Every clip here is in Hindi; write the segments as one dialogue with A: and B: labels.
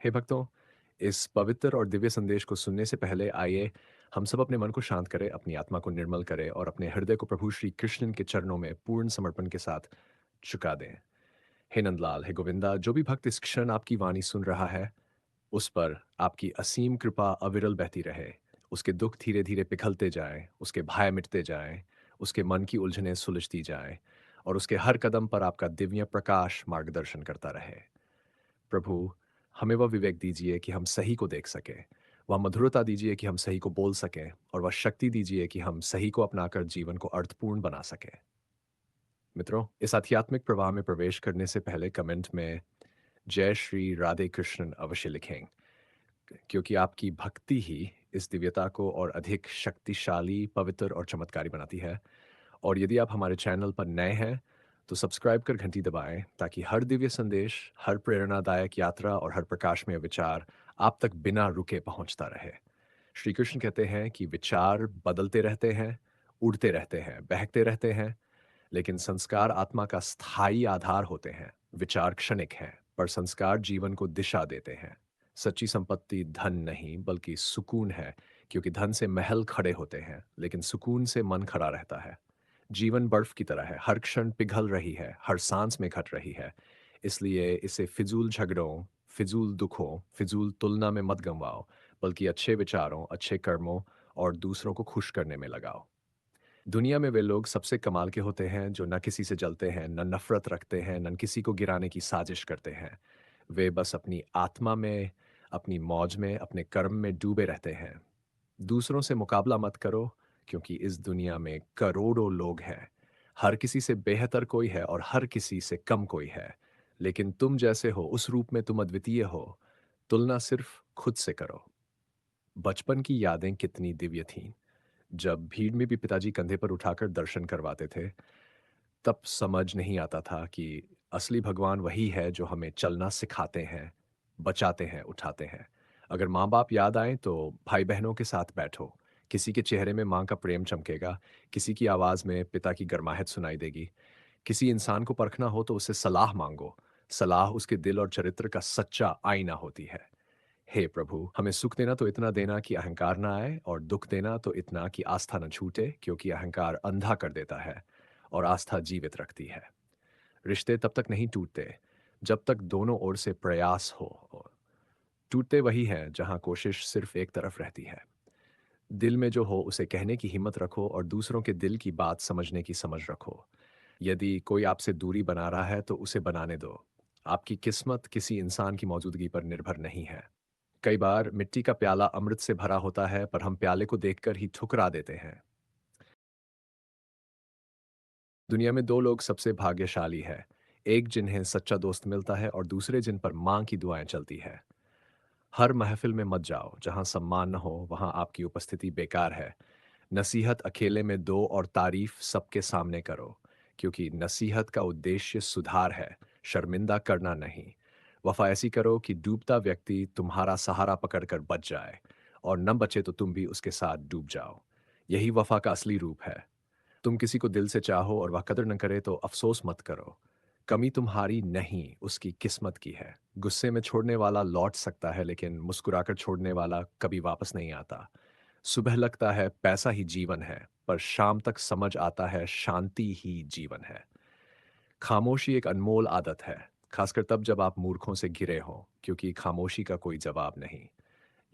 A: हे भक्तों, इस पवित्र और दिव्य संदेश को सुनने से पहले आइए हम सब अपने मन को शांत करें, अपनी आत्मा को निर्मल करें और अपने हृदय को प्रभु श्री कृष्ण के चरणों में पूर्ण समर्पण के साथ झुका दें। हे नंदलाल, हे गोविंदा, जो भी भक्त इस क्षण आपकी वाणी सुन रहा है, उस पर आपकी असीम कृपा अविरल बहती रहे। उसके दुख धीरे धीरे पिघलते जाएं, उसके भय मिटते जाएं, उसके मन की उलझनें सुलझती जाएं और उसके हर कदम पर आपका दिव्य प्रकाश मार्गदर्शन करता रहे। प्रभु, हमें वह विवेक दीजिए कि हम सही को देख सकें, वह मधुरता दीजिए कि हम सही को बोल सकें और वह शक्ति दीजिए कि हम सही को अपनाकर जीवन को अर्थपूर्ण बना सकें। मित्रों, इस आध्यात्मिक प्रवाह में प्रवेश करने से पहले कमेंट में जय श्री राधे कृष्णन अवश्य लिखें, क्योंकि आपकी भक्ति ही इस दिव्यता को और अधिक शक्तिशाली, पवित्र और चमत्कारी बनाती है। और यदि आप हमारे चैनल पर नए हैं, तो सब्सक्राइब कर घंटी दबाएं ताकि हर दिव्य संदेश, हर प्रेरणादायक यात्रा और हर प्रकाशमय विचार आप तक बिना रुके पहुंचता रहे। श्री कृष्ण कहते हैं कि विचार बदलते रहते हैं, उड़ते रहते हैं, बहकते रहते हैं, लेकिन संस्कार आत्मा का स्थायी आधार होते हैं। विचार क्षणिक हैं, पर संस्कार जीवन को दिशा देते हैं। सच्ची संपत्ति धन नहीं, बल्कि सुकून है, क्योंकि धन से महल खड़े होते हैं, लेकिन सुकून से मन खड़ा रहता है। जीवन बर्फ की तरह है, हर क्षण पिघल रही है, हर सांस में घट रही है। इसलिए इसे फिजूल झगड़ों, फिजूल दुखों, फिजूल तुलना में मत गंवाओ, बल्कि अच्छे विचारों, अच्छे कर्मों और दूसरों को खुश करने में लगाओ। दुनिया में वे लोग सबसे कमाल के होते हैं जो न किसी से जलते हैं, न नफरत रखते हैं, न किसी को गिराने की साजिश करते हैं। वे बस अपनी आत्मा में, अपनी मौज में, अपने कर्म में डूबे रहते हैं। दूसरों से मुकाबला मत करो, क्योंकि इस दुनिया में करोड़ों लोग हैं। हर किसी से बेहतर कोई है और हर किसी से कम कोई है। लेकिन तुम जैसे हो, उस रूप में तुम अद्वितीय हो। तुलना सिर्फ खुद से करो। बचपन की यादें कितनी दिव्य थीं। जब भीड़ में भी पिताजी कंधे पर उठाकर दर्शन करवाते थे, तब समझ नहीं आता था कि असली भगवान वही है जो हमें चलना सिखाते हैं, बचाते हैं, उठाते हैं। अगर माँ-बाप याद आएँ तो भाई-बहनों के साथ बैठो। किसी के चेहरे में माँ का प्रेम चमकेगा, किसी की आवाज़ में पिता की गर्माहट सुनाई देगी। किसी इंसान को परखना हो तो उससे सलाह माँगो। सलाह उसके दिल और चरित्र का सच्चा आईना होती है। हे प्रभु, हमें सुख देना तो इतना देना कि अहंकार ना आए और दुख देना तो इतना कि आस्था न छूटे, क्योंकि अहंकार अंधा कर देता है और आस्था जीवित रखती है। रिश्ते तब तक नहीं टूटते जब तक दोनों ओर से प्रयास हो। और टूटते वही हैं जहां कोशिश सिर्फ एक तरफ रहती है। दिल में जो हो उसे कहने की हिम्मत रखो और दूसरों के दिल की बात समझने की समझ रखो। यदि कोई आपसे दूरी बना रहा है तो उसे बनाने दो। आपकी किस्मत किसी इंसान की मौजूदगी पर निर्भर नहीं है। कई बार मिट्टी का प्याला अमृत से भरा होता है, पर हम प्याले को देखकर ही ठुकरा देते हैं। दुनिया में दो लोग सबसे भाग्यशाली है, एक जिन्हें सच्चा दोस्त मिलता है और दूसरे जिन पर माँ की दुआएं चलती है। हर महफिल में मत जाओ जहां सम्मान न हो, वहां आपकी उपस्थिति बेकार है। नसीहत अकेले में दो और तारीफ सबके सामने करो, क्योंकि नसीहत का उद्देश्य सुधार है, शर्मिंदा करना नहीं। वफा ऐसी करो कि डूबता व्यक्ति तुम्हारा सहारा पकड़कर बच जाए, और न बचे तो तुम भी उसके साथ डूब जाओ। यही वफा का असली रूप है। तुम किसी को दिल से चाहो और वह कदर न करे तो अफसोस मत करो। कमी तुम्हारी नहीं, उसकी किस्मत की है। गुस्से में छोड़ने वाला लौट सकता है, लेकिन मुस्कुराकर छोड़ने वाला कभी वापस नहीं आता। सुबह लगता है पैसा ही जीवन है, पर शाम तक समझ आता है शांति ही जीवन है। खामोशी एक अनमोल आदत है, खासकर तब जब आप मूर्खों से घिरे हों, क्योंकि खामोशी का कोई जवाब नहीं।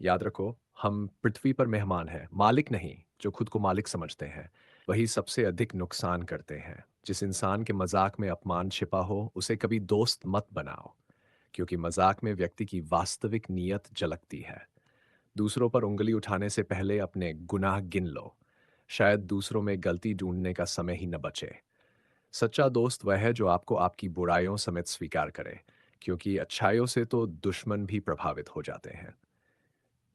A: याद रखो, हम पृथ्वी पर मेहमान हैं, मालिक नहीं। जो खुद को मालिक समझते हैं, वही सबसे अधिक नुकसान करते हैं। जिस इंसान के मजाक में अपमान छिपा हो, उसे कभी दोस्त मत बनाओ, क्योंकि मजाक में व्यक्ति की वास्तविक नीयत झलकती है। दूसरों पर उंगली उठाने से पहले अपने गुनाह गिन लो। शायद दूसरों में गलती ढूंढने का समय ही न बचे। सच्चा दोस्त वह है जो आपको आपकी बुराइयों समेत स्वीकार करे, क्योंकि अच्छाइयों से तो दुश्मन भी प्रभावित हो जाते हैं।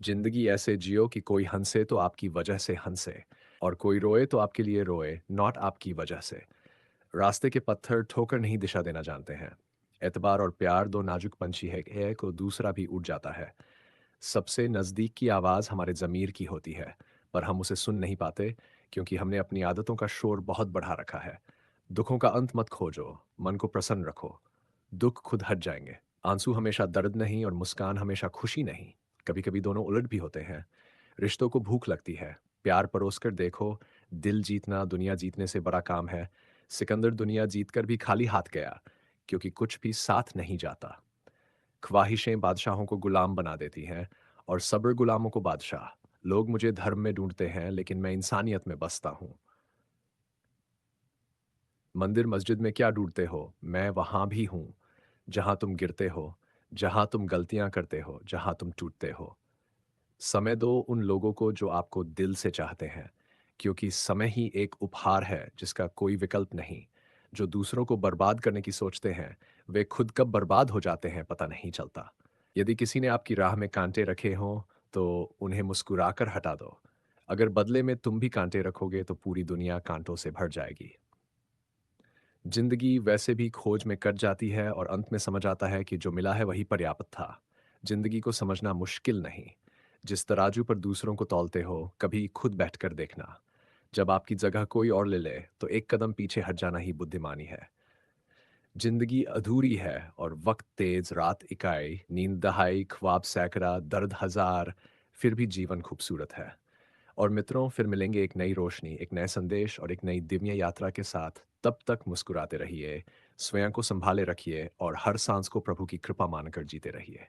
A: जिंदगी ऐसे जियो कि कोई हंसे तो आपकी वजह से हंसे, और कोई रोए तो आपके लिए रोए, नॉट आपकी वजह से। रास्ते के पत्थर ठोकर नहीं दिशा देना जानते हैं। एतबार और प्यार दो नाजुक पंछी है, एक और दूसरा भी उड़ जाता है। सबसे नजदीक की आवाज हमारे जमीर की होती है, पर हम उसे सुन नहीं पाते, क्योंकि हमने अपनी आदतों का शोर बहुत बढ़ा रखा है। दुखों का अंत मत खोजो, मन को प्रसन्न रखो। दुख खुद हट जाएंगे। आंसू हमेशा दर्द नहीं और मुस्कान हमेशा खुशी नहीं। कभी-कभी दोनों उलट भी होते हैं। रिश्तों को भूख लगती है। प्यार परोस कर देखो, दिल जीतना दुनिया जीतने से बड़ा काम है। सिकंदर दुनिया जीतकर भी खाली हाथ गया, क्योंकि कुछ भी साथ नहीं जाता। ख्वाहिशें बादशाहों को गुलाम बना देती हैं और सब्र गुलामों को बादशाह। लोग मुझे धर्म में ढूंढते हैं, लेकिन मैं इंसानियत में बसता हूँ। मंदिर मस्जिद में क्या ढूंढते हो? मैं वहाँ भी हूँ, जहाँ तुम गिरते हो, जहाँ तुम गलतियाँ करते हो, जहाँ तुम टूटते हो। समय दो उन लोगों को जो आपको दिल से चाहते हैं, क्योंकि समय ही एक उपहार है जिसका कोई विकल्प नहीं। जो दूसरों को बर्बाद करने की सोचते हैं, वे खुद कब बर्बाद हो जाते हैं पता नहीं चलता। यदि किसी ने आपकी राह में कांटे रखे हों, तो उन्हें मुस्कुराकर हटा दो। अगर बदले में तुम भी कांटे रखोगे, तो पूरी दुनिया कांटों से भर जाएगी। जिंदगी वैसे भी खोज में कट जाती है और अंत में समझ आता है कि जो मिला है वही पर्याप्त था। जिंदगी को समझना मुश्किल नहीं। जिस तराजू पर दूसरों को तौलते हो, कभी खुद बैठकर देखना। जब आपकी जगह कोई और ले ले, तो एक कदम पीछे हट जाना ही बुद्धिमानी है। जिंदगी अधूरी है और वक्त तेज, रात इकाई, नींद दहाई, ख्वाब सैकड़ा, दर्द हजार, फिर भी जीवन खूबसूरत है। और मित्रों, फिर मिलेंगे एक नई रोशनी, एक नए संदेश और एक नई दिव्य यात्रा के साथ। तब तक मुस्कुराते रहिए, स्वयं को संभाले रखिए और हर सांस को प्रभु की कृपा मानकर जीते रहिए।